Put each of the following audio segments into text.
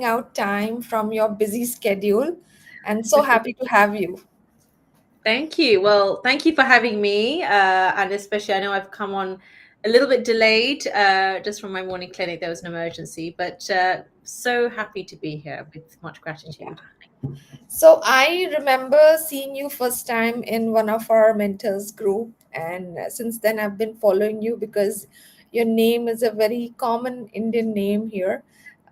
out time from your busy schedule, and so happy to have you. Thank you. Well, thank you for having me. And especially, I know I've come on a little bit delayed just from my morning clinic. There was an emergency, but so happy to be here with much gratitude. So I remember seeing you first time in one of our mentors group, and since then I've been following you because your name is a very common Indian name here,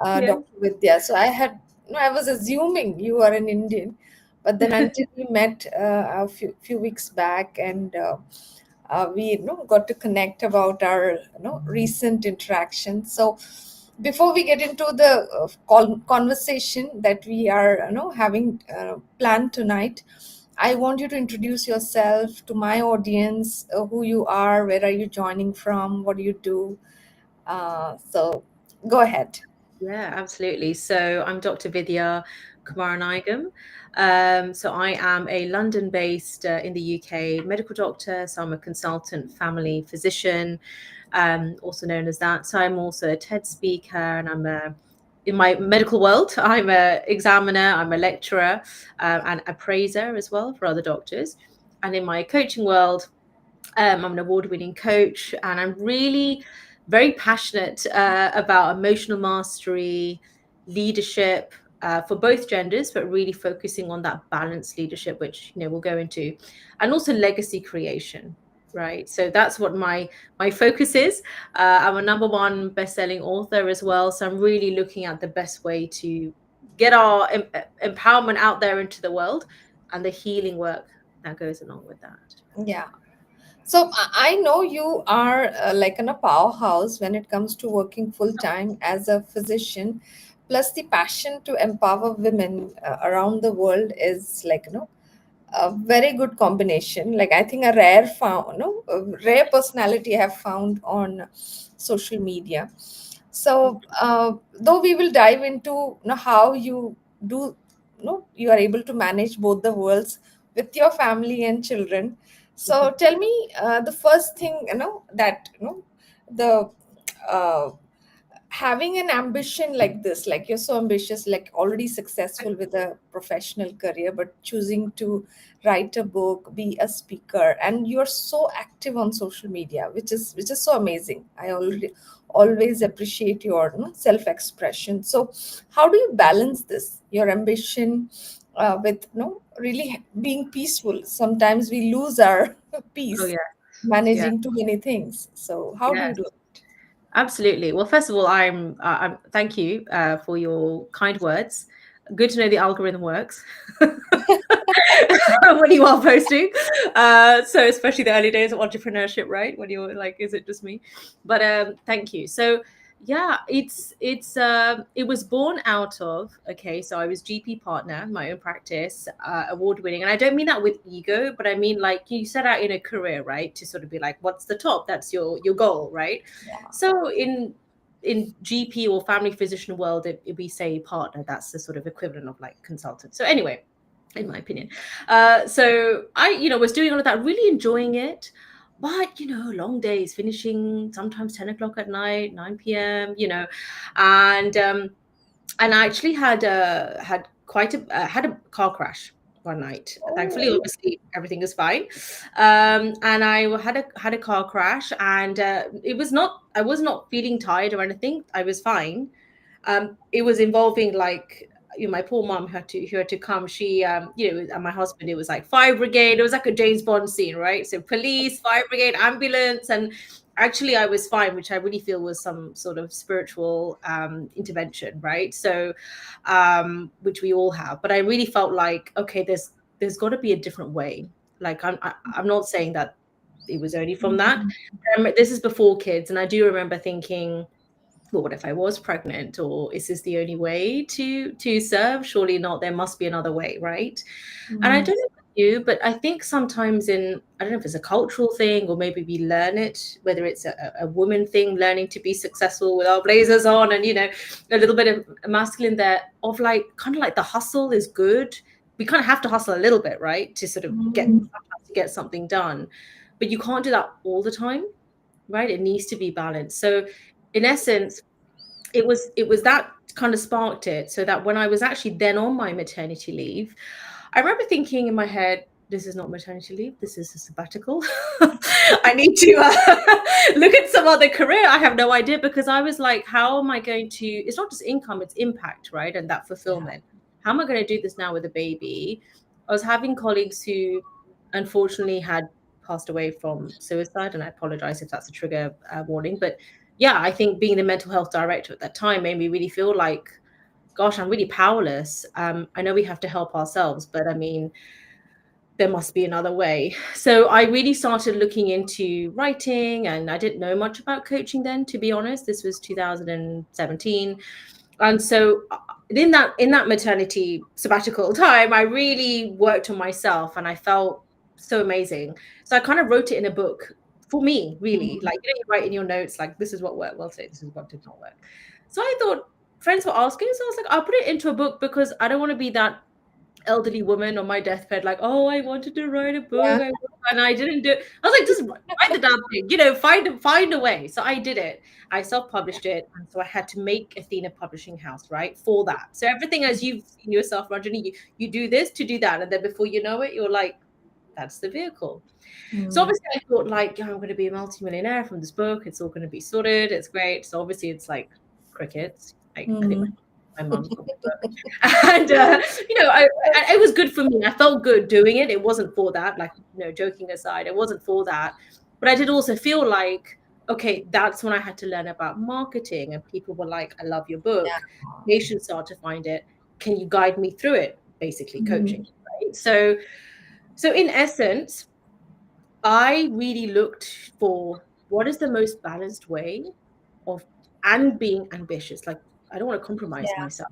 Yeah. Dr. Vidya. So I was assuming you are an Indian, but then until we met a few weeks back, and we got to connect about our recent interaction. So before we get into the conversation that we are having planned tonight, I want you to introduce yourself to my audience, who you are, where are you joining from, what do you do. So go ahead. Yeah, absolutely. So I'm Dr. Vidya Kumaranayagam. So I am a London-based in the UK medical doctor. So I'm a consultant family physician, also known as that. So I'm also a TED speaker, and in my medical world, I'm a examiner, I'm a lecturer, and appraiser as well for other doctors. And in my coaching world, I'm an award-winning coach, and I'm really very passionate about emotional mastery, leadership for both genders, but really focusing on that balanced leadership, which we'll go into, and also legacy creation. Right, so that's what my focus is. I'm a number one best-selling author as well, so I'm really looking at the best way to get our empowerment out there into the world, and the healing work that goes along with that. Yeah. So I know you are like in a powerhouse when it comes to working full time as a physician, plus the passion to empower women around the world is like a very good combination. Like I think a a rare personality I have found on social media. So though we will dive into how you do, you are able to manage both the worlds with your family and children. So tell me, the first thing that the uh, having an ambition like this, like you're so ambitious, like already successful with a professional career, but choosing to write a book, be a speaker, and you're so active on social media, which is so amazing. I already always appreciate your self expression. So how do you balance this, your ambition, with really being peaceful? Sometimes we lose our Oh peace yeah, yeah, managing too many things. So how do you yes, do it? absolutely. Well, first of all, I'm thank you for your kind words. Good to know the algorithm works when you are posting. So especially the early days of entrepreneurship, right? When you're like, is it just me? But thank you. So yeah, it was born out of, okay, so I was GP partner, my own practice, award winning, and I don't mean that with ego, but I mean like you set out in a career, right, to sort of be like, what's the top? That's your goal, right? So in GP or family physician world, we say partner. That's the sort of equivalent of like consultant. So anyway, in my opinion, so I was doing all of that, really enjoying it. But long days, finishing sometimes 10 o'clock at night, 9 p.m. And I actually had a car crash one night. Thankfully, Oh, obviously, everything is fine. And I had a car crash, and it was not. I was not feeling tired or anything. I was fine. It was involving like my poor mom who had to come. She and my husband. It was like fire brigade. It was like a James Bond scene, right? So police, fire brigade, ambulance, and actually I was fine, which I really feel was some sort of spiritual intervention, right? So which we all have, but I really felt like, okay, there's got to be a different way. Like I'm not saying that it was only from that. This is before kids, and I do remember thinking, well, what if I was pregnant, or is this the only way to serve? Surely not. There must be another way, right? And I mm, don't know about you, but I think sometimes I don't know if it's a cultural thing or maybe we learn it, whether it's a woman thing, learning to be successful with our blazers on, and a little bit of masculine there, of like kind of like the hustle is good. We kind of have to hustle a little bit, right, to sort of mm, get something done, but you can't do that all the time, right? It needs to be balanced. So in essence, it was that kind of sparked it, so that when I was actually then on my maternity leave, I remember thinking in my head, this is not maternity leave, this is a sabbatical. I need to look at some other career. I have no idea, because I was like, how am I going to, it's not just income, it's impact, right? And that Yeah. fulfillment. How am I going to do this now with a baby? I was having colleagues who unfortunately had passed away from suicide, and I apologize if that's a trigger warning. But yeah, I think being the mental health director at that time made me really feel like, gosh, I'm really powerless. I know we have to help ourselves, but I mean, there must be another way. So I really started looking into writing, and I didn't know much about coaching then, to be honest. This was 2017. And so in that maternity sabbatical time, I really worked on myself, and I felt so amazing. So I kind of wrote it in a book for me, really. Mhm. Like, you write in your notes, like, this is what worked well today, this is what did not work. So I thought, friends were asking, so I was like, I'll put it into a book, because I don't want to be that elderly woman on my deathbed, like, oh, I wanted to write a book, Yeah. and I didn't do it. I was like, just write the damn thing, find a way. So I did it. I self-published it, and so I had to make Athena Publishing House, right, for that. So everything, as you've seen yourself, Ranjini, you do this to do that, and then before you know it, you're like, that's the vehicle. So Mm. obviously I thought, like, yeah, I'm going to be a multimillionaire from this book. It's all going to be sorted. It's great. So obviously it's like crickets. Like, I think Mm. my mum got the book, and it was good for me. I felt good doing it. It wasn't for that. Like, joking aside, it wasn't for that. But I did also feel like, okay, that's when I had to learn about marketing, and people were like, I love your Yeah. book. Patients start to find it. Can you guide me through it? Basically, coaching. Mm. Right. So in essence, I really looked for what is the most balanced way of, and being ambitious. Like, I don't want to compromise Yeah. myself.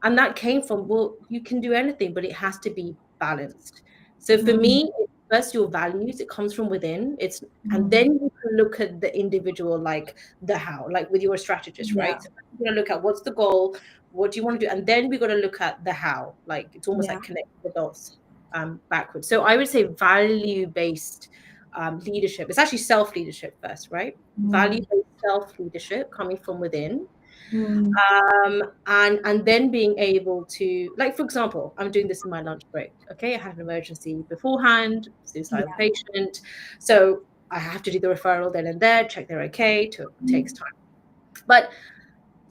And that came from, well, you can do anything, but it has to be balanced. So for Mm. me, it's first your values, it comes from within. And then Mm. you can look at the individual, like the how, like with your strategist, Yeah. right? So you're going to look at what's the goal, what do you want to do? And then we got to look at the how, like it's almost Yeah. like connect the dots backwards. So I would say value-based leadership. It's actually self-leadership first, right? Mm. Value-based self-leadership coming from within, Mm. and then being able to, like, for example, I'm doing this in my lunch break. Okay, I had an emergency beforehand, suicidal Yeah. patient, so I have to do the referral then and there, check they're okay. Takes time, but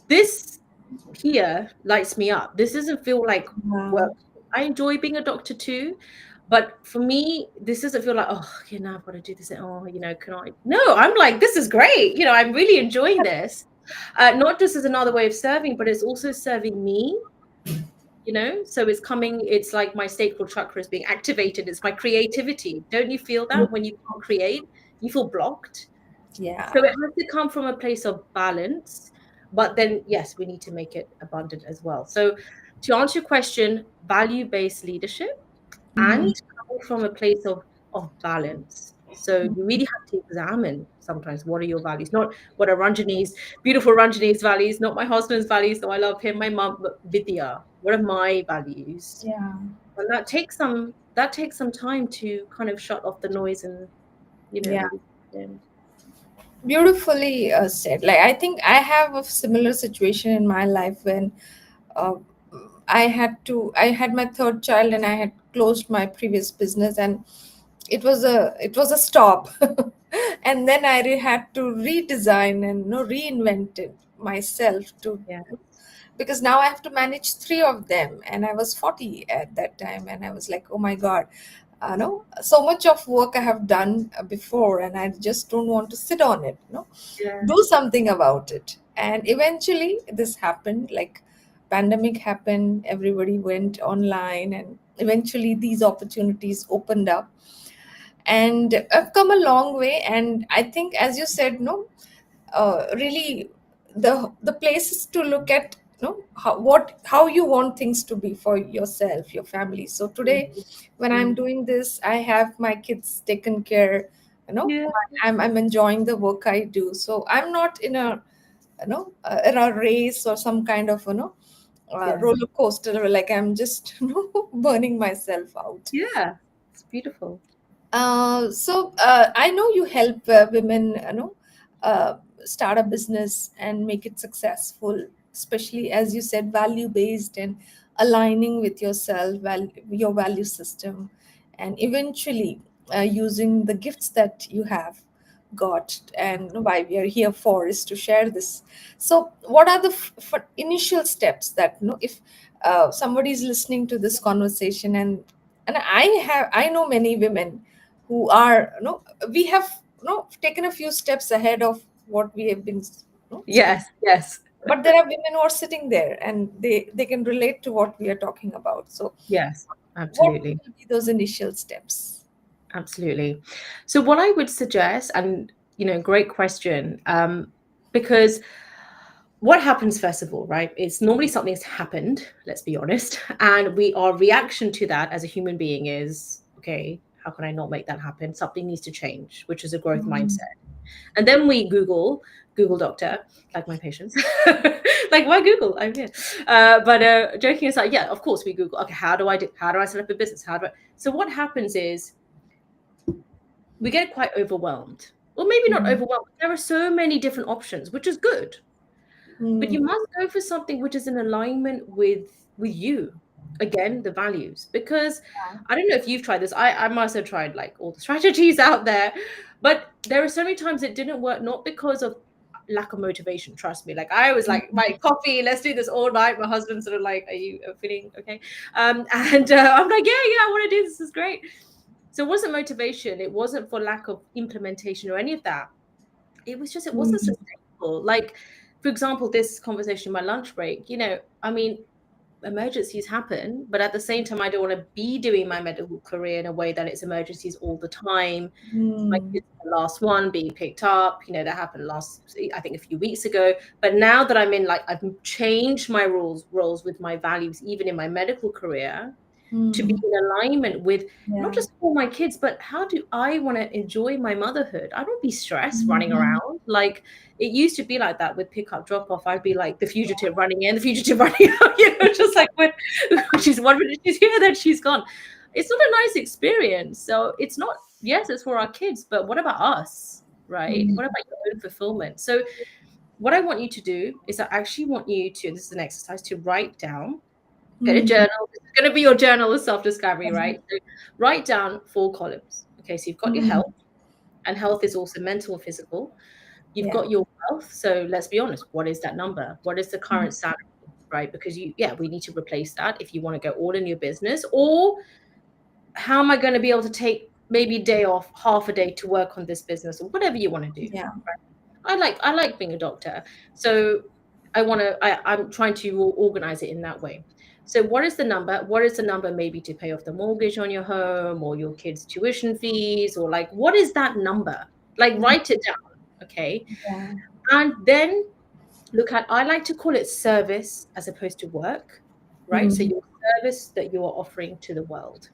this here lights me up. This doesn't feel like Yeah. work. I enjoy being a doctor too, but for me, this doesn't feel like, oh, I've got to do this. Oh, can I? No, I'm like, this is great. I'm really enjoying this. Not just as another way of serving, but it's also serving me. So it's like my sacral chakra is being activated. It's my creativity. Don't you feel that when you can't create, you feel blocked? So it Yeah. has to come from a place of balance, but then, yes, we need to make it abundant as well. So to answer your question, value-based leadership, Mm. and coming from a place of balance. So you really have to examine sometimes, what are your values, not what are Ranjini's, beautiful Ranjini's values, not my husband's values, though I love him, my mum, but Vidya, what are my values? Yeah. And that takes some time to kind of shut off the noise and Yeah. really. Beautifully said. Like, I think I have a similar situation in my life when uh, I had my third child and I had closed my previous business, and it was a stop. And then had to redesign and reinvent it myself to, Yeah. because now I have to manage three of them, and I was 40 at that time, and I was like, oh my god, no, so much of work I have done before, and I just don't want to sit on it. Yeah. Do something about it. And eventually, this happened. Like, pandemic happened, everybody went online, and eventually these opportunities opened up. And I've come a long way. And I think, as you said, no, really, the places to look at, how you want things to be for yourself, your family. So today, Mhm. when I'm Mm. doing this, I have my kids taken care. Yeah. I'm enjoying the work I do. So I'm not in in a race or some kind of Yeah. roller coaster, where, like, I'm just burning myself out. Yeah. It's beautiful. So I know you help women, start a business and make it successful especially as you said, value based and aligning with yourself, your value system, and eventually using the gifts that you have got, and why we are here for is to share this. So what are the initial steps that, if somebody is listening to this conversation, and I know many women who are, we have, taken a few steps ahead of what we have been, speaking, Yes, yes, but there are women who are sitting there and they can relate to what we are talking about. So yes, what absolutely. will be those initial steps? Absolutely. So what I would suggest, and great question, because what happens first of all, right? It's normally something's happened, let's be honest, and our reaction to that as a human being is, okay, how can I not make that happen? Something needs to change, which is a growth Mm, mindset. And then we Google doctor, like my patients, like why Google? I'm here. But joking aside, yeah, of course we Google. Okay, how do I set up a business? So what happens is we get quite overwhelmed. Well, maybe not mm, overwhelmed. There are so many different options, which is good. But you mm, must go for something which is in alignment with you. Again, the values. Because I don't know if you've tried this. I must have tried like all the strategies out there, but there are so many times it didn't work, not because of lack of motivation. Trust me. Like I was like, mm, my coffee, let's do this all night. My husband's sort of like, are you feeling okay? And I'm like, yeah, I want to do this. This is great. So it wasn't motivation. It wasn't for lack of implementation or any of that. It was just, it wasn't mm, sustainable. Like, for example, this conversation, my lunch break, I mean, emergencies happen, but at the same time, I don't want to be doing my medical career in a way that it's emergencies all the time. My mm, kids, the last one being picked up, that happened I think a few weeks ago. But now that I'm in, like, I've changed my roles with my values, even in my medical career, to be mm. in alignment with not Yeah. just for my kids, but how do I want to enjoy my motherhood? I don't be stressed running Mm, around. Like it used to be like that with pick up, drop off. I'd be like the fugitive running in, the fugitive running out, just like when she's 1 minute she's here, then she's gone. It's not a nice experience. So it's not, yes, it's for our kids, but what about us? Right? mm, What about your own fulfillment? So what I want you to do is I actually want you to, this is an exercise, to write down. Get a mm. journal. This is going to be your journal of self-discovery, right? So write down 4 columns. Okay, so you've got your Mm, health, and health is also mental and physical. You've yeah. got your wealth. So let's be honest, what is that number? What is the Mm, current salary, right? Because we need to replace that if you want to go all in your business. Or how am I going to be able to take maybe a day off, half a day to work on this business or whatever you want to do? yeah. I like being a doctor. So I'm trying to organize it in that way. So what is the number? What is the number maybe to pay off the mortgage on your home or your kids' tuition fees, or like what is that number? Like Mm, write it down. Okay. yeah. And then I like to call it service as opposed to work, right? So Mm, your service that you are offering to the world.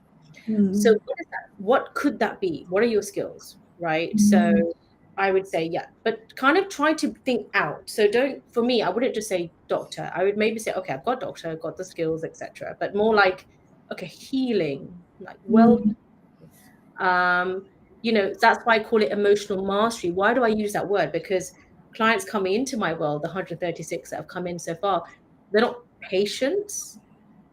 So mm, what is that? What could that be? What are your skills? Right. So mm, I would say, yeah, but kind of try to think out. So for me, I wouldn't just say doctor. I would maybe say, okay, I've got doctor, I've got the skills, etc. But more like, okay, healing, like well, mm, um, that's why I call it emotional mastery. Why do I use that word? Because clients coming into my world, the 136 that have come in so far, they're not patients,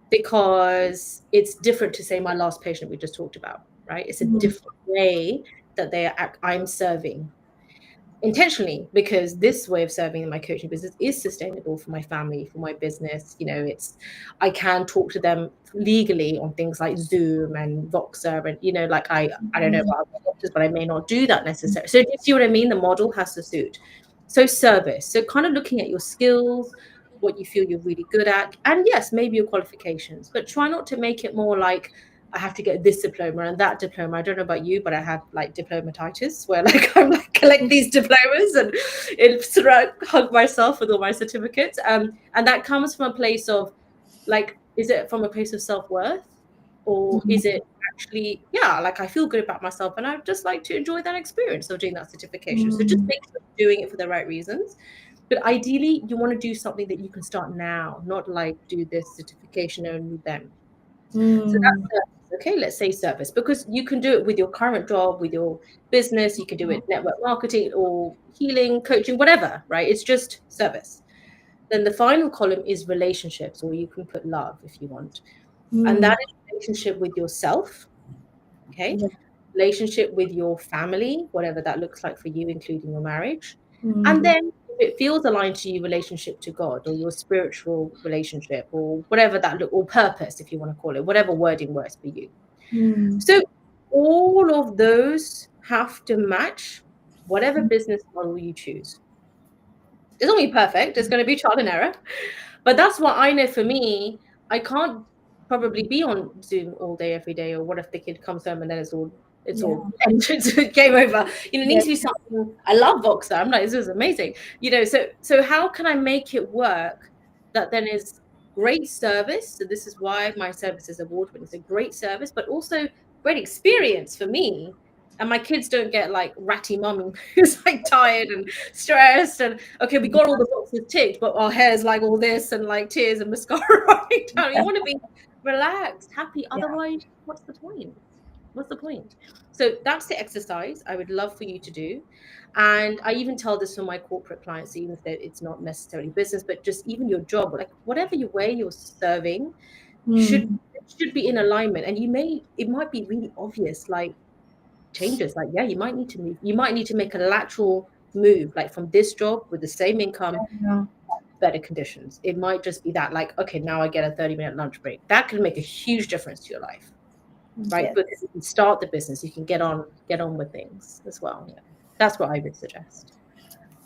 because it's different to say my last patient we just talked about, right? It's a mm, different way that I'm serving intentionally, because this way of serving in my coaching business is sustainable for my family, for my business. I can talk to them legally on things like Zoom and Voxer, and like I don't know mm, about other doctors, but I may not do that necessarily. So do you see what I mean? The model has to suit. So service, so kind of looking at your skills, what you feel you're really good at, and yes, maybe your qualifications, but try not to make it more like I have to get this diploma and that diploma. I don't know about you, but I have like diplomatitis where like I'm like collect these diplomas and it sort of hug myself with all my certificates. And that comes from a place of like, is it from a place of self-worth, or is mm, it actually, yeah, like I feel good about myself and I just like to enjoy that experience of doing that certification. So just mm, make sure you're doing it for the right reasons. But ideally, you want to do something that you can start now, not like do this certification only then. So that's mm. okay. Let's say service, because you can do it with your current job, with your business. You can do it network marketing or healing, coaching, whatever. Right? It's just service. Then the final column is relationships, or you can put love if you want. And Mm. that is relationship with yourself, okay? Yeah. Relationship with your family, whatever that looks like for you, including your marriage. And Mm. then if it feels aligned to you, relationship to God, or your spiritual relationship, or whatever that look, or purpose, if you want to call it, whatever wording works for you. Mm. So all of those have to match whatever business model you choose. It's not gonna be perfect. It's going to be trial and error. But that's what I know for me. I can't probably be on Zoom all day, every day. Or what if the kid comes home and then it's Yeah. all entrance game over? You know, it needs to be Yes. something. I love Voxer. I'm like, this is amazing. You know, so how can I make it work that then is great service? So this is why my service is award winning. It's a great service, but also great experience for me. And my kids don't get like ratty mum who's like tired and stressed and okay, we got all the boxes ticked, but our hair's like all this and like tears and mascara running down. You want to be relaxed, happy. Yeah. Otherwise, what's the point? What's the point? So that's the exercise I would love for you to do. And I even tell this for my corporate clients, even if it's not necessarily business, but just even your job, like whatever you way you're serving should Mm. should be in alignment. And it might be really obvious, like changes. Like, yeah, you might need to move. You might need to make a lateral move, like from this job with the same income, Yeah. better conditions. It might just be that, like, okay, now I get a 30-minute lunch break. That can make a huge difference to your life, right? Yes. Because you can start the business, you can get on with things as well. Yeah. That's what I would suggest.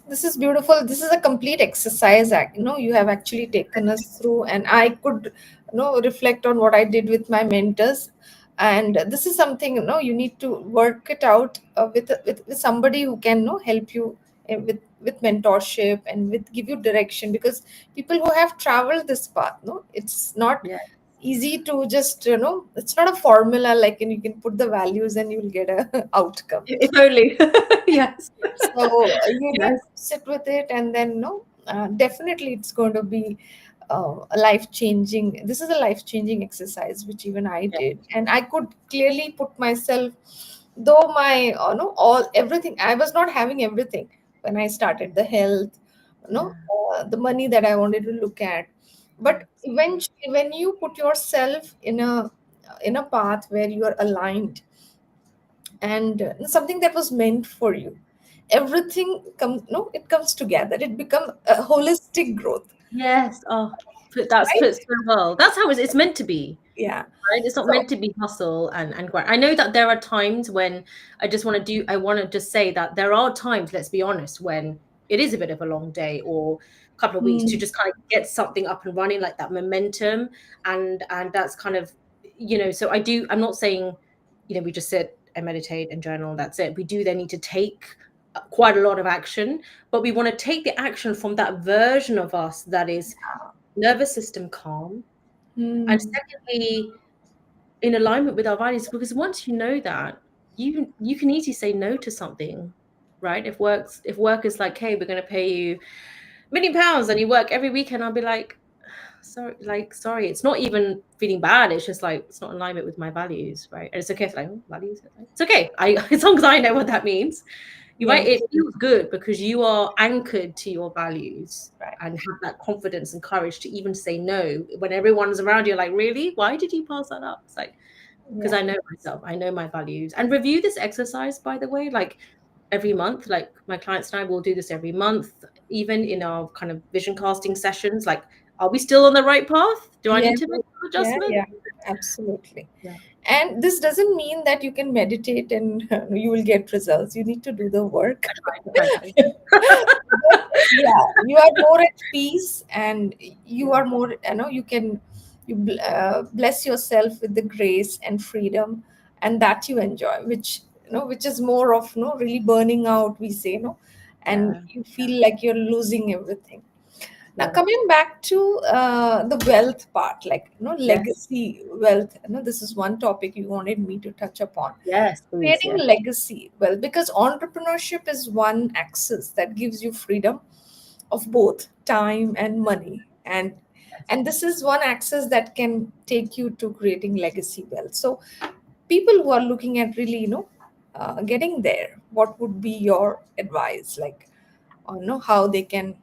This is beautiful. This is a complete exercise. You have actually taken us through, and I could, reflect on what I did with my mentors. And this is something, you need to work it out with somebody who can, help you with mentorship and with give you direction, because people who have traveled this path, no, it's not Yeah. easy to just, it's not a formula like, and you can put the values and you'll get a outcome. If only. Yes. So you need Yes. to sit with it, and then no, definitely it's going to be a life changing. This is a life changing exercise which even I Yeah. did, and I could clearly put myself. Though my no all everything, I was not having everything when I started the health, Yeah. the money that I wanted to look at, but Yes. eventually when you put yourself in a path where you are aligned and something that was meant for you, everything comes, no, it comes together, it becomes a holistic growth, Yes. Oh, that's right? put so well. That's how it's meant to be. Yeah. Right? It's not So meant to be hustle and grind. I know that there are times when I want to just say that there are times, let's be honest, when it is a bit of a long day or a couple of weeks to mm, just kind of get something up and running, like that momentum. And that's kind of, so I'm not saying, we just sit and meditate and journal, and that's it. We do then need to take quite a lot of action, but we want to take the action from that version of us that is nervous system calm. And mm, secondly, in alignment with our values, because once you know that, you can easily say no to something, right? If work is like, hey, we're going to pay you £1 million and you work every weekend, I'll be like, sorry, it's not even feeling bad, it's just like it's not in alignment with my values, right? And it's okay if like, oh, values, it's okay, I as long as I know what that means. You're right, yes, it feels good because you are anchored to your values right, and have that confidence and courage to even say no when everyone's around you, like, really, why did you pass that up? It's like, because yeah, I know myself, I know my values. And review this exercise, by the way, like every month. Like my clients and I will do this every month, even in our kind of vision casting sessions. Like, are we still on the right path? Do I need yes, to make some yeah, adjustment? yeah, absolutely. Yeah. And this doesn't mean that you can meditate and you will get results. You need to do the work. Right. But yeah, you are more at peace, and you Yeah. are more, you can bless yourself with the grace and freedom, and that you enjoy, which is more of, really burning out, we say, and Yeah. you feel like you're losing everything. Now, Yeah. coming back to the wealth part, like, Yes. legacy wealth, this is one topic you wanted me to touch upon. Yes, please. Creating Yeah. legacy, well, because entrepreneurship is one axis that gives you freedom of both time and money, and this is one axis that can take you to creating legacy wealth. So people who are looking at really, getting there, what would be your advice, like, how they can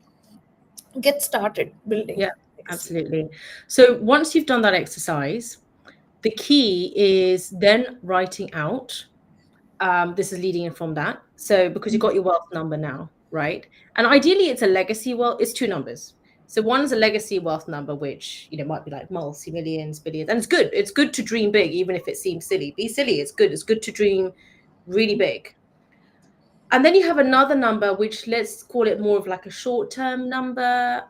get started building Yeah, legacy. absolutely. So once you've done that exercise, the key is then writing out. This is leading in from that. So because you've got your wealth number now, right? And ideally, it's a legacy wealth. It's two numbers. So one is a legacy wealth number, which might be like multi-millions, billions, and it's good. It's good to dream big, even if it seems silly. Be silly. It's good. It's good to dream really big. And then you have another number, which let's call it more of like a short-term number.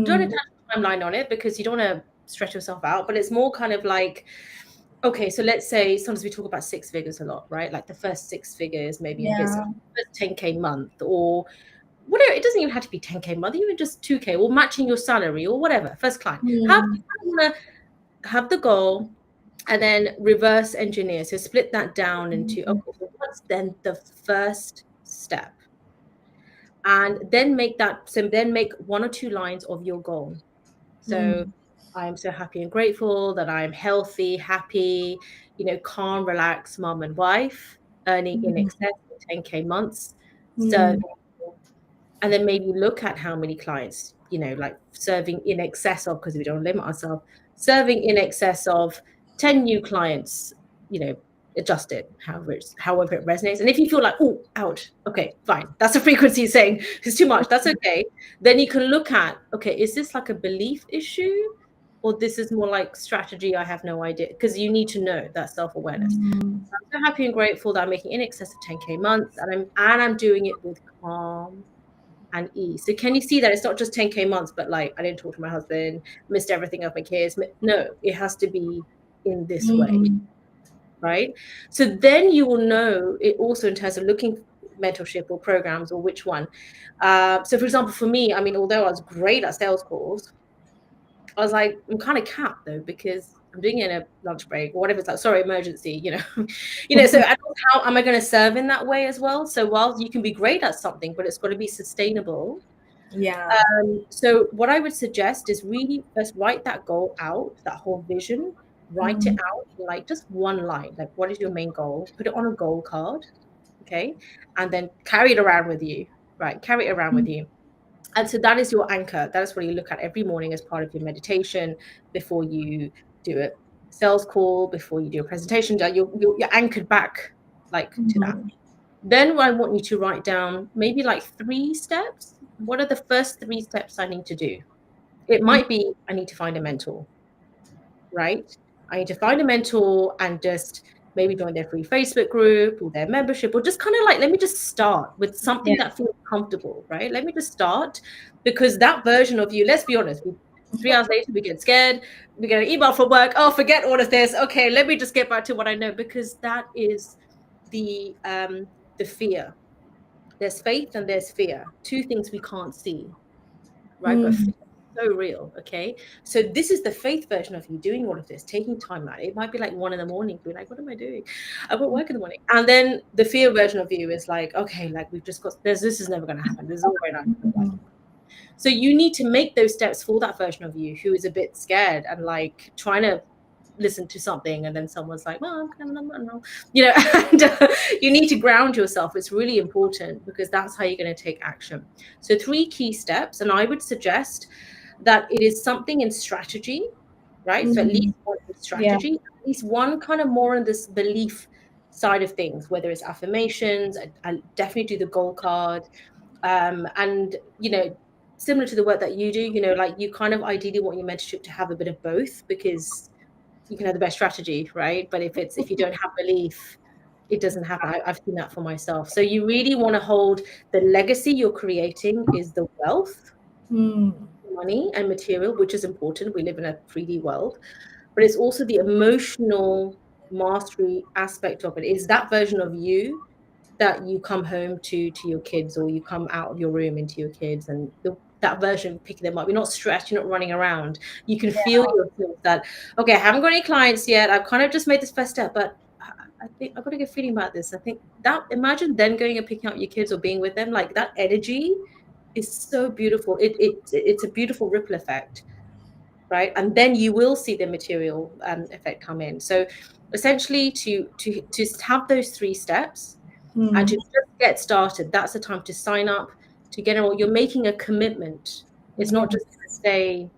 Don't Hmm. attach a timeline on it because you don't want to stretch yourself out, but it's more kind of like, okay, so let's say sometimes we talk about six figures a lot, right? Like the first six figures, maybe in business, Yeah. first 10K month or whatever. It doesn't even have to be 10K month, even just 2K or matching your salary or whatever, first client. How Hmm. you want to have the goal and then reverse engineer. So split that down into, okay, so what's then the first step? And then make one or two lines of your goal. So Hmm. I'm so happy and grateful that I'm healthy, happy, calm, relaxed mom and wife, earning in Hmm. excess of 10K months. So, Hmm. and then maybe look at how many clients, like serving in excess of, because we don't limit ourselves, serving in excess of 10 new clients, you know, adjust it however it resonates. And if you feel like, oh, ouch, okay, fine. That's a frequency saying it's too much. That's okay. Then you can look at, okay, is this like a belief issue? Or this is more like strategy, I have no idea. Because you need to know that self-awareness. Hmm. I'm so happy and grateful that I'm making in excess of 10K months and I'm doing it with calm and ease. So can you see that it's not just 10K months, but like I didn't talk to my husband, missed everything of my kids. No, it has to be in this way, Hmm. right? So then you will know it also in terms of looking mentorship or programs or which one. So for example, for me, I mean, although I was great at sales calls, I was like, I'm kind of capped though because I'm doing it in a lunch break or whatever it's like. Sorry, emergency, So how am I going to serve in that way as well? So while you can be great at something, but it's got to be sustainable. Yeah. So what I would suggest is really first write that goal out, that whole vision, write it Hmm. out in like just one line. Like, what is your main goal? Put it on a goal card, okay, and then carry it around with you. Right, carry it around with you. And so that is your anchor. That is what you look at every morning as part of your meditation before you do a sales call, before you do a presentation. You're anchored back like to that. Hmm. Then I want you to write down maybe like 3 steps. What are the first 3 steps I need to do? It might be I need to find a mentor, right? I need to find a mentor and just maybe join their free Facebook group or their membership, or just kind of like, let me just start with something Yeah. that feels comfortable, right? Let me just start because that version of you, let's be honest, 3 hours later, we get scared. We get an email from work. Oh, forget all of this. Okay, let me just get back to what I know because that is the fear. There's faith and there's fear, two things we can't see, right? But Hmm. fear is so real, okay? So this is the faith version of you doing all of this, taking time out. It might be like 1 in the morning, be like, what am I doing? I got work in the morning. And then the fear version of you is like, okay, like we've just got this is never gonna happen. This is all very nice. Hmm. So you need to make those steps for that version of you who is a bit scared and like trying to listen to something and then someone's like, well, and you need to ground yourself. It's really important because that's how you're going to take action. So 3 key steps, and I would suggest that it is something in strategy, right? So at Hmm. least one in Yeah. strategy, at least one kind of more on this belief side of things, whether it's affirmations. I definitely do the goal card, and similar to the work that you do, like you kind of ideally want your mentorship to have a bit of both because you can have the best strategy, right? But if you don't have belief, it doesn't happen. I've seen that for myself. So you really want to hold the legacy you're creating is the wealth, Hmm. money, and material, which is important. We live in a 3D world, but it's also the emotional mastery aspect of it. Is that version of you that you come home to your kids, or you come out of your room into your kids, and that version picking them up. You're not stressed, you're not running around. You can feel Yeah. yourself that, okay, I haven't got any clients yet, I've kind of just made this first step, but I think I've got a good feeling about this. I think that, imagine then going and picking up your kids or being with them, like that energy is so beautiful. It's a beautiful ripple effect, right? And then you will see the material effect come in. So essentially to have those 3 steps and Hmm. to just get started, that's the time to sign up, to get enrolled. You're making a commitment. It's not just going to stay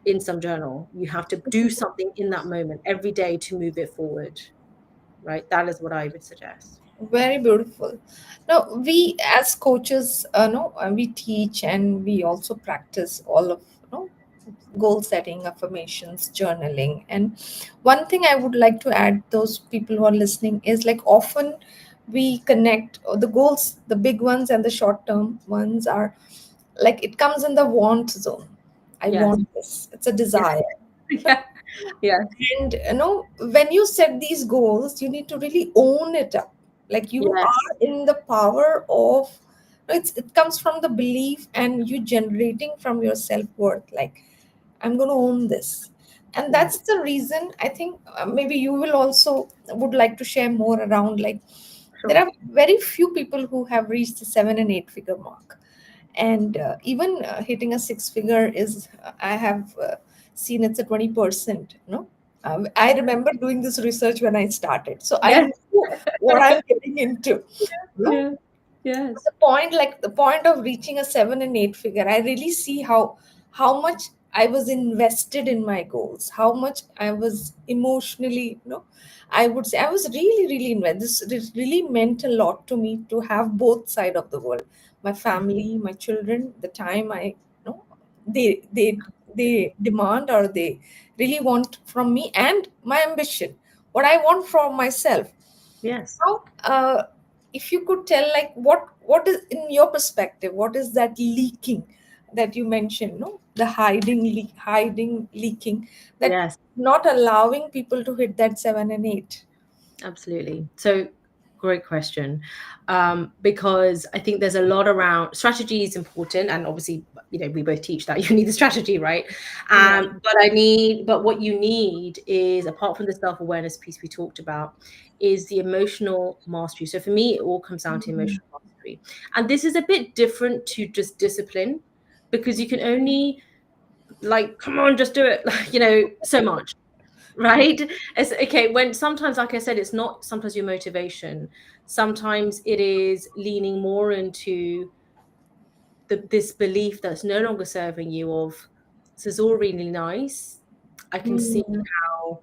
in some journal. You have to do something in that moment every day to move it forward, right? That is what I would suggest. Very beautiful. Now, we as coaches, no, we teach and we also practice all of, goal setting, affirmations, journaling. And one thing I would like to add, those people who are listening, is like often we connect the goals, the big ones and the short term ones are like it comes in the want zone. I Yes. want this. It's a Yes. desire. Yeah. Yes. And when you set these goals, you need to really own it up. Like you Yes. are in the power of it comes from the belief and you generating from your self-worth. Like, I'm going to own this. And Yeah. that's the reason I think maybe you will also would like to share more around like there Sure. are very few people who have reached the 7 and 8 figure mark, and even hitting a six figure is I have seen it's a 20%, I remember doing this research when I started, so I Yes. knew what I'm getting into. No, Yeah. Yes. the point of reaching a 7 and 8 figure, I really see how much I was invested in my goals, how much I was emotionally, I would say I was really, really invested. This really meant a lot to me to have both side of the world, my family, my children, the time I, they demand or they really want from me, and my ambition, what I want from myself. Yes. Now, if you could tell, like, what is in your perspective, what is that leaking that you mentioned? No, the hiding, leaking, that Yes. not allowing people to hit that 7 and 8. Absolutely. So, great question. Because I think there's a lot around strategy is important, and obviously, we both teach that you need the strategy, right? Yeah. But what you need is, apart from the self awareness piece we talked about, is the emotional mastery. So for me, it all comes down to Mm. emotional mastery, and this is a bit different to just discipline, because you can only like, come on, just do it, so much. Right? It's okay when sometimes, like I said, it's not sometimes your motivation. Sometimes it is leaning more into this belief that's no longer serving you of, this is all really nice. I can see Mm. how,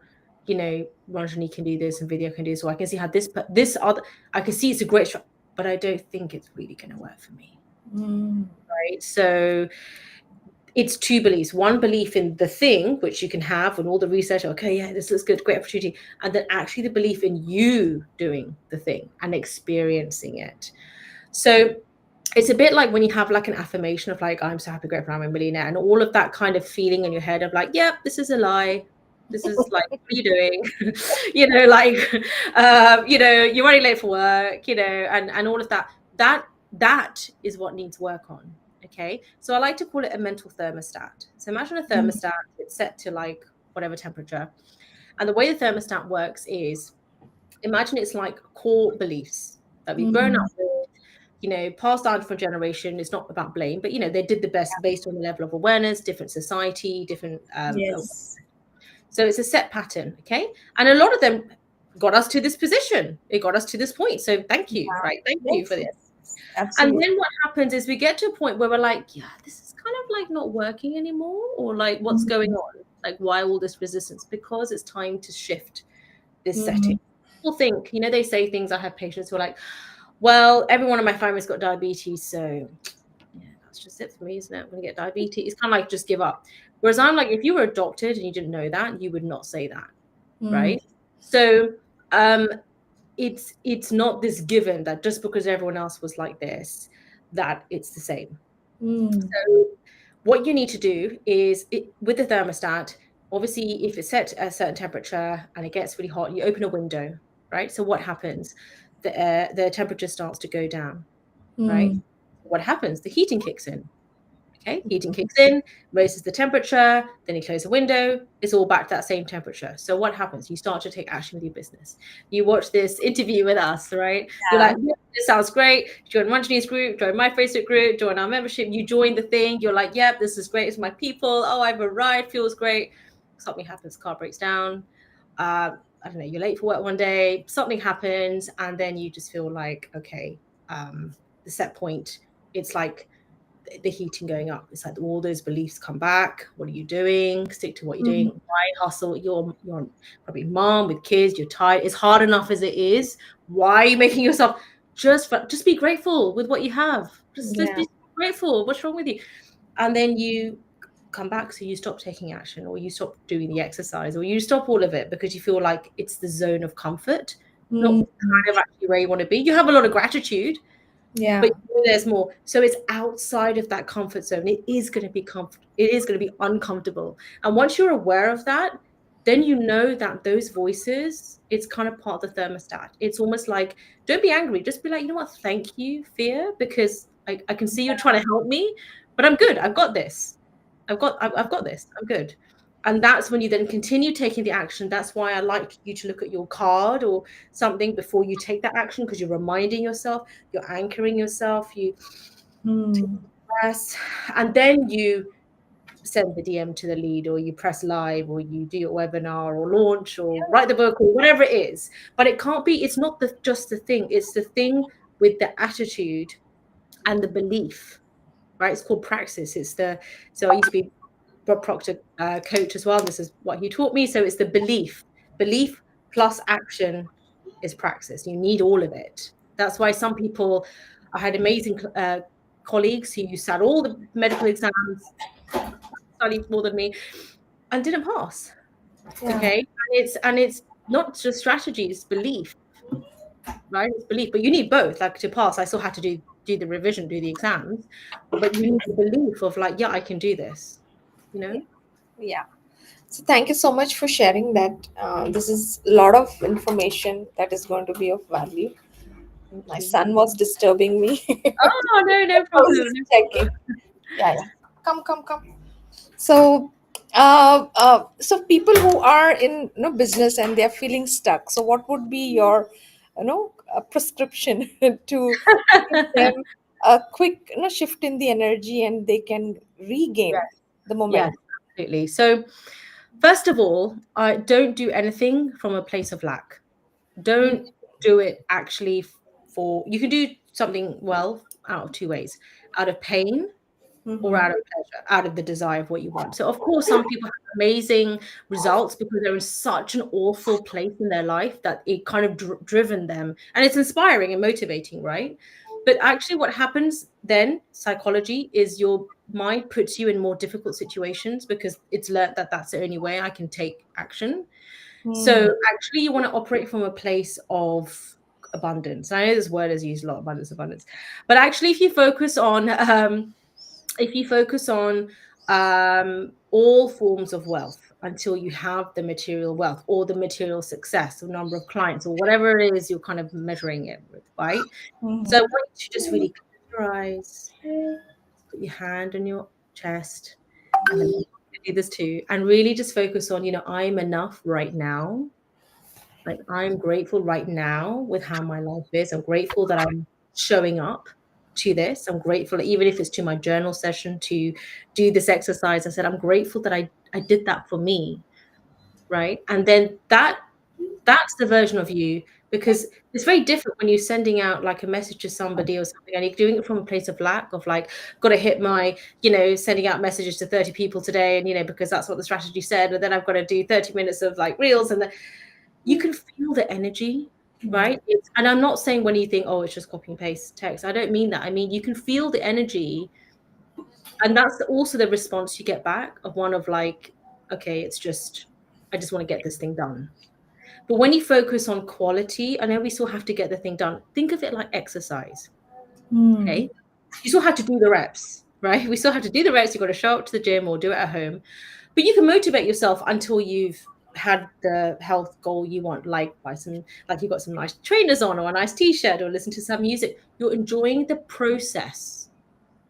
Ranjani can do this and video can do this, so I can see how this other, I can see it's a great but I don't think it's really going to work for me. Mm. Right? So it's two beliefs. One belief in the thing, which you can have and all the research, okay, yeah, this looks good, great opportunity. And then actually the belief in you doing the thing and experiencing it. So it's a bit like when you have like an affirmation of like, I'm so happy, grateful, I'm a millionaire, and all of that kind of feeling in your head of like, yep, this is a lie. This is like, what are you doing? Like, you're running late for work, and all of that. That is what needs work on. Okay. So I like to call it a mental thermostat. So imagine a Mm. thermostat, it's set to like whatever temperature. And the way the thermostat works is, imagine it's like core beliefs that we've grown up Mm. with, passed down from generation. It's not about blame, but they did the best based on the level of awareness, different society, different Yes. so it's a set pattern, okay? And a lot of them got us to this position. It got us to this point. So thank you, Yeah. right? Thank you for Yes. this. Yes. And Absolutely. then what happens is we get to a point where we're like, yeah, this is kind of like not working anymore, or like what's going Mm. on? Like, why all this resistance? Because it's time to shift this setting. Mm. People think, they say things. I have patients who are like, well, everyone in my family's got diabetes, so yeah, that's just it for me, isn't it? I'm going to get diabetes. It's kind of like just give up. Whereas I'm like, if you were adopted and you didn't know that, you would not say that, Mm. right? So um, it's not this given that just because everyone else was like this, that it's the same. Mm. So what you need to do is with the thermostat, obviously, if it's set at a certain temperature and it gets really hot, you open a window, right? So what happens? The temperature starts to go down, right? Mm. What happens? The heating kicks in. Okay, heating kicks in, raises the temperature, then you close the window, it's all back to that same temperature. So what happens? You start to take action with your business. You watch this interview with us, right? You're like, Yeah. yeah, this sounds great. Join Ranjini's group, join my Facebook group, join our membership. You join the thing. You're like, yeah, this is great. It's my people. Oh, I've arrived. Feels great. Something happens. Car breaks down. I don't know. You're late for work one day. Something happens, and then you just feel like, okay, the set point. It's like the heating going up. It's like all those beliefs come back. What are you doing? Stick to what you're Mhm. doing. Why hustle? You're probably mom with kids. You're tired. It's hard enough as it is. Why are you making yourself just be grateful with what you have? Just Yeah. be grateful. What's wrong with you? And then you come back, so you stop taking action, or you stop doing the exercise, or you stop all of it because you feel like it's the zone of comfort, not Mhm. kind of actually where you want to be. You have a lot of gratitude, but Yeah. you know there's more. So it's outside of that comfort zone. It is going to be it is going to be uncomfortable. And once you're aware of that, then you know that those voices, it's kind of part of the thermostat. It's almost like, don't be angry, just be like, you know what, thank you, fear, because I can see you're trying to help me, but I'm good. I've got this. I've got this. I'm good. And that's when you then continue taking the action. That's why I like you to look at your card or something before you take that action, because you're reminding yourself, you're anchoring yourself, you take Hmm. a breath, and then you send the DM to the lead, or you press live, or you do your webinar or launch or write the book or whatever it is. But it can't be, it's not just the thing, it's the thing with the attitude and the belief, right? It's called praxis. So I used to be Bob Proctor coach as well. This is what he taught me. So it's the belief plus action is praxis. You need all of it. That's why some people, I had amazing colleagues who sat all the medical exams, studied more than me, and didn't pass. Yeah. Okay, and it's not just strategy, it's belief, right? It's belief, but you need both. Like to pass, I still had to do the revision, do the exams, but you need the belief of like, yeah, I can do this. You Yeah. know. Yeah. So thank you so much for sharing that. This is a lot of information that is going to be of value. Thank My you. son was disturbing me. Oh no, no I was problem, just no checking. problem. Yeah, yeah. Come, come, come. So, so people who are in business and they are feeling stuck. So, what would be your prescription to give them a quick shift in the energy and they can regain Yes, the yes, momentum? absolutely. So, first of all, don't do anything from a place of lack. Don't do it actually for, you can do something well out of two ways: out of pain or Mm-hmm. out of pleasure, out of the desire of what you want. So, of course, some people have amazing results because they're in such an awful place in their life that it kind of driven them, and it's inspiring and motivating, right? But actually, what happens then, psychology, is your mind puts you in more difficult situations because it's learned that that's the only way I can take action. Mm-hmm. So, actually, you want to operate from a place of abundance. I know this word is used a lot, abundance, abundance, but actually, if you focus on all forms of wealth until you have the material wealth or the material success or number of clients or whatever it is you're kind of measuring it with, right? So I Mm-hmm. want you to just really close your eyes, put your hand on your chest, and then do this too, and really just focus on, I'm enough right now. Like, I'm grateful right now with how my life is. I'm grateful that I'm showing up to this. I'm grateful, even if it's to my journal session, to do this exercise. I said, I'm grateful that I did that for me. Right. And then that's the version of you, because it's very different when you're sending out like a message to somebody or something, and you're doing it from a place of lack, of like, got to hit my, sending out messages to 30 people today, and because that's what the strategy said, and then I've got to do 30 minutes of like reels, and then you can feel the energy, right? And I'm not saying when you think, oh, it's just copy and paste text. I don't mean that. I mean, you can feel the energy. And that's also the response you get back of one of like, okay, I just want to get this thing done. But when you focus on quality, I know we still have to get the thing done. Think of it like exercise, Mm-hmm. okay? You still have to do the reps, right? We still have to do the reps. You've got to show up to the gym or do it at home. But you can motivate yourself until you've had the health goal you want, like like you've got some nice trainers on or a nice t-shirt or listen to some music. You're enjoying the process,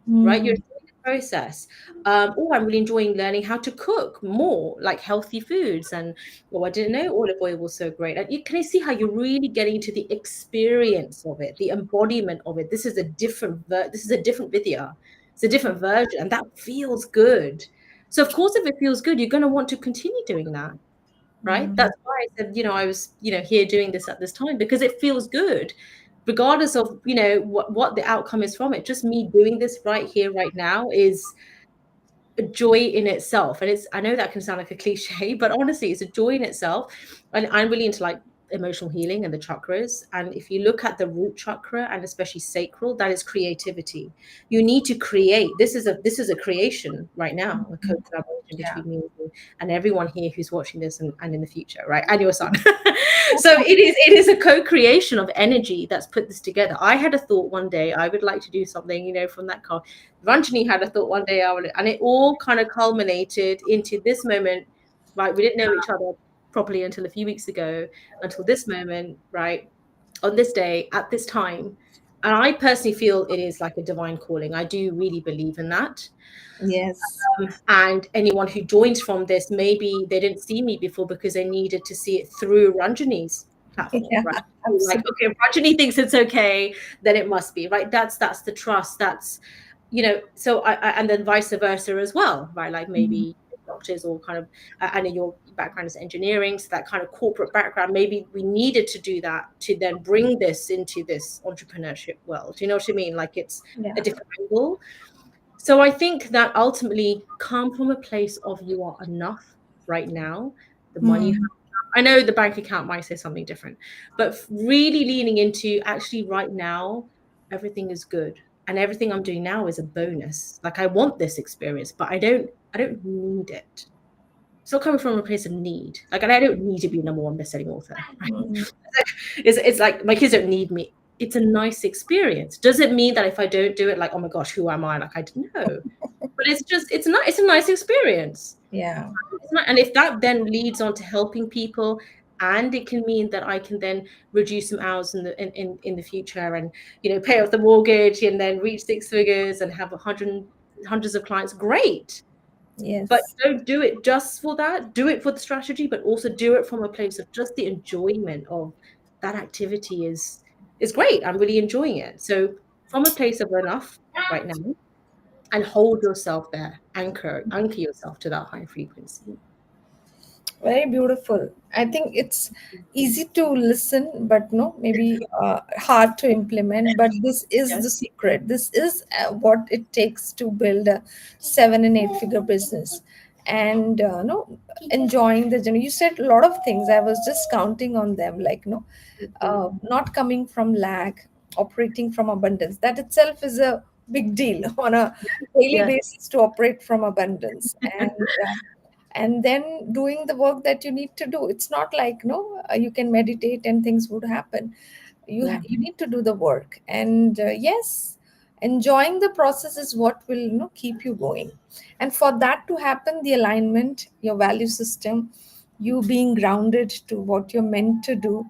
right? You're Mm-hmm. enjoying the process. Oh, I'm really enjoying learning how to cook more like healthy foods. And I didn't know olive oil was so great. And you can see how you're really getting to the experience of it, the embodiment of it. This is a different video. It's a different version, and that feels good. So of course, if it feels good, you're going to want to continue doing that, right? Mm-hmm. That's why I said, I was, here doing this at this time because it feels good. regardless of, what the outcome is from it, just me doing this right here, right now, is a joy in itself. And I know that can sound like a cliche, but honestly, it's a joy in itself. And I'm really into like emotional healing and the chakras. And if you look at the root chakra, and especially sacral, that is creativity. You need to create. This is a creation right now, a co-collaboration Yeah. between me and everyone here who's watching this, and in the future, right? And your son. So it is a co-creation of energy that's put this together. I had a thought one day I would like to do something, from that car. Ranjini had a thought one day, and it all kind of culminated into this moment, right? We didn't know each other properly until a few weeks ago, until this moment, right? On this day, at this time. And I personally feel it is like a divine calling. I do really believe in that. Yes. And anyone who joins from this, maybe they didn't see me before because they needed to see it through Ranjini's platform, Yeah, right? Like, absolutely. okay, Ranjini thinks it's okay, then it must be, right? That's the trust. That's, so and then vice versa as well, right? Like Mhm. maybe doctors, or kind of, and your background is engineering, so that kind of corporate background, maybe we needed to do that to then bring this into this entrepreneurship world. You know what I mean? Like it's a Yeah. different angle. So I think that ultimately come from a place of you are enough right now. The money you Hmm. have, I know the bank account might say something different, but really leaning into actually right now, everything is good. And everything I'm doing now is a bonus. Like I want this experience, but I don't need it. It's not coming from a place of need. Like, and I don't need to be number one best-selling author. Right? Hmm. It's like my kids don't need me. It's a nice experience. Does it mean that if I don't do it, like, oh my gosh, who am I? Like I don't know. But it's a nice experience. Yeah. And if that then leads on to helping people, and it can mean that I can then reduce some hours in the future, and pay off the mortgage, and then reach six figures and have hundreds of clients, great. But Yes. don't do it just for that. Do it for the strategy, but also do it from a place of just the enjoyment of that activity is great. I'm really enjoying it. So from a place of enough right now, and hold yourself there, anchor yourself to that high frequency. Very beautiful. I think it's easy to listen, but no, maybe hard to implement. But this is the Yes. secret. This is what it takes to build a 7 and 8 figure business. And no, enjoying the journey. You said a lot of things. I was just counting on them, like no, not coming from lack, operating from abundance. That itself is a big deal on a daily Yes. basis to operate from abundance. And then doing the work that you need to do. It's not like no, you can meditate and things would happen. Yeah. You need to do the work, and yes, enjoying the process is what will keep you going. And for that to happen, the alignment, your value system, you being grounded to what you're meant to do,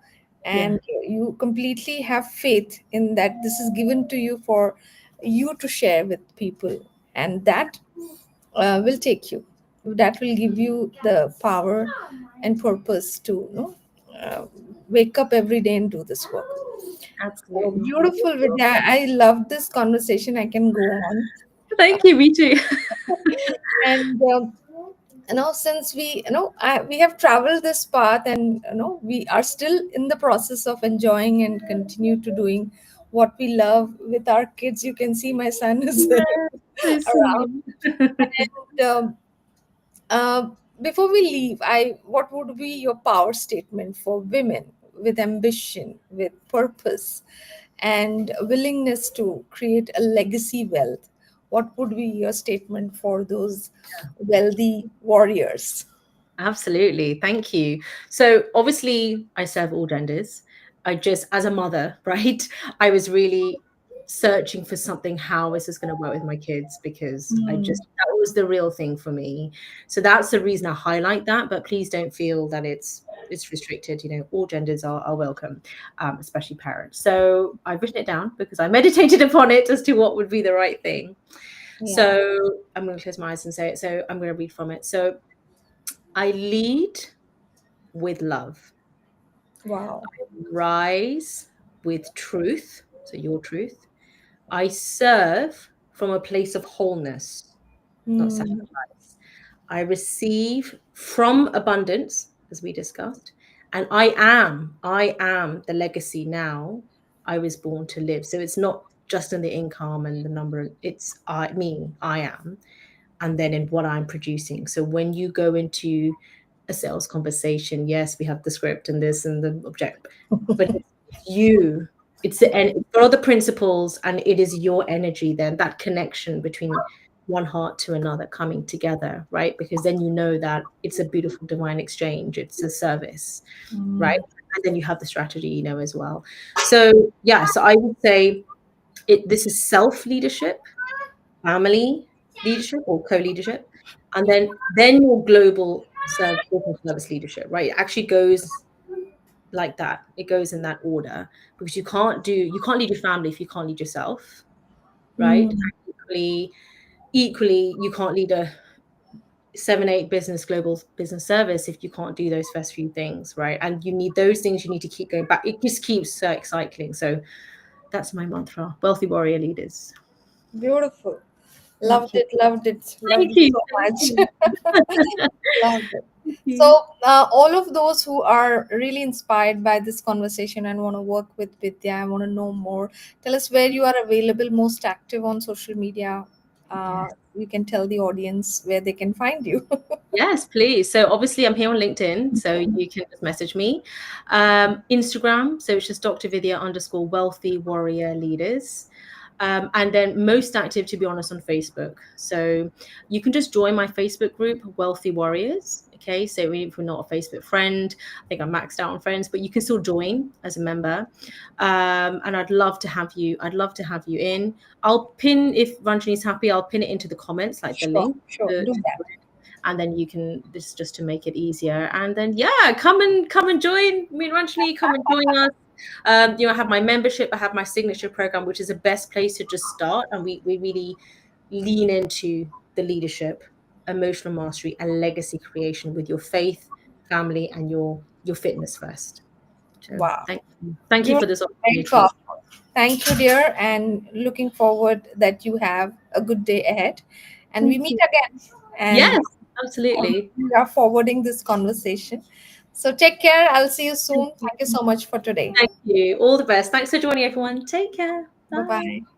Yeah. and you completely have faith in that this is given to you for you to share with people, and that will take you, that will give you the power and purpose to uh, wake up every day and do this work. So Absolutely. beautiful, Vidya. I love this conversation. I can go on. Thank you, me too. And since we have traveled this path, and we are still in the process of enjoying and continue to doing what we love with our kids. You can see my son is Yes, so around. sweet. And uh, before we leave, what would be your power statement for women with ambition, with purpose, and willingness to create a legacy wealth? What would be your statement for those wealthy warriors? Absolutely. Thank you. So obviously I serve all genders. I just, as a mother, right? I was really searching for something, how is this going to work with my kids? Because Mm. that was the real thing for me. So that's the reason I highlight that. But please don't feel that it's restricted. All genders are welcome, especially parents. So I've written it down because I meditated upon it as to what would be the right thing. Yeah. So I'm going to close my eyes and say it. So I'm going to read from it. So I lead with love, Wow. rise with truth, so your truth. I serve from a place of wholeness, not Mm. sacrifice. I receive from abundance, as we discussed, and I am the legacy now I was born to live. So it's not just in the income and the number, it's I am, and then in what I'm producing. So when you go into a sales conversation, yes, we have the script and this and the object, but it's you, it's the what are the principles, and it is your energy, then that connection between one heart to another coming together, right? Because then you know that it's a beautiful divine exchange, it's a service, right? Mm. And then you have the strategy, as well. So yeah, so I would say this is self leadership, family leadership or co-leadership, and then your global business service leadership, right? It actually goes like that. It goes in that order, because you can't lead your family if you can't lead yourself, right? Mm. And equally, you can't lead a 7 8 business global business service if you can't do those first few things, right? And you need those things, you need to keep going back. It just keeps cycling. So that's my mantra: wealthy warrior leaders. Beautiful. Thank Loved you. it, loved it, loved Thank it you. so Thank much. you. Loved it. Thank you. So, all of those who are really inspired by this conversation and want to work with Vidya and want to know more, tell us where you are available, most active on social media. Yes. You can tell the audience where they can find you. Yes, please. So obviously I'm here on LinkedIn, so you can just message me. Instagram, so it's just Dr. Vidya _ wealthy warrior leaders. And then most active, to be honest, on Facebook. So you can just join my Facebook group, Wealthy Warriors. Okay, so if you're not a Facebook friend, I think I'm maxed out on friends, but you can still join as a member. And I'd love to have you. I'd love to have you in. I'll pin, if Ranjini's happy, I'll pin it into the comments, like the Sure, link sure, to do the that. group, and then you can, this is just to make it easier. And then yeah, come and join me and Ranjini. Come and join us. I have my membership, I have my signature program, which is the best place to just start. And we really lean into the leadership, emotional mastery, and legacy creation with your faith, family, and your fitness first. So Wow. thank you for Beautiful. this Very opportunity. powerful. Thank you, dear, and looking forward that you have a good day ahead. And we Thank meet you. again. And Yes, absolutely. we are forwarding this conversation. So take care. I'll see you Thank soon. you. Thank you so much for today. Thank you. All the best. Thanks for joining, everyone. Take care. Bye Bye. bye.